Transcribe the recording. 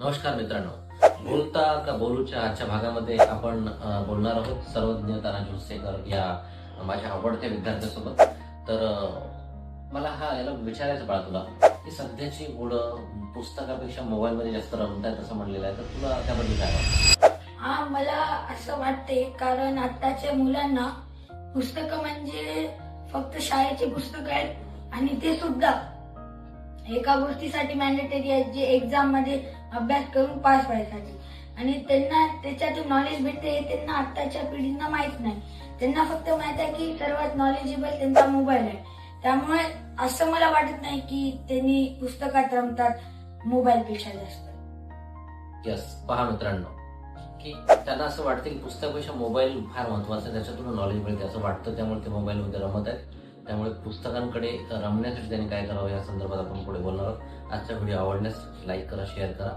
नमस्कार मित्रांनो, बोलता का बोलूच्या आजच्या भागामध्ये आपण बोलणार आहोत सर्वज्ञ तानाजी भुसेकर या माझ्या आवडत्या विद्यार्थ्यासोबत. तर मला याला विचारायचं बाळा तुला की सध्याची मुलं पुस्तकापेक्षा मोबाईलमध्ये जास्त रमतायत असं म्हणलेलं आहे, तर तुला त्याबद्दल काय वाटतं? हा, मला असं वाटते कारण आताच्या मुलांना पुस्तकं म्हणजे फक्त शाळेची पुस्तकं आहेत आणि ते सुद्धा एका गोष्टीसाठी मॅन्डेटरी आहेत, जे एक्झाम मध्ये अभ्यास करून पास व्हायसाठी, आणि त्यांना त्याच्यातून नॉलेज भेटते हे त्यांना आताच्या पिढींना माहित नाही. त्यांना फक्त माहित आहे की सर्वात नॉलेजेबल त्यांचा मोबाईल आहे. त्यामुळे असं मला वाटत नाही की त्यांनी पुस्तकात रमतात मोबाईल पेक्षा जास्त. यस, पहा मित्रांनो की त्यांना असं वाटतं की पुस्तकापेक्षा मोबाईल फार महत्वाचा आहे, त्याच्यातून नॉलेज मिळते असं वाटतं, त्यामुळे ते मोबाईलमध्ये रमत आहेत. त्यामुळे पुस्तकांकडे रमण्यासाठी त्यांनी काय करावं या संदर्भात आपण पुढे बोलणार आहोत. आजचा व्हिडिओ आवडल्यास लाईक करा, शेअर करा.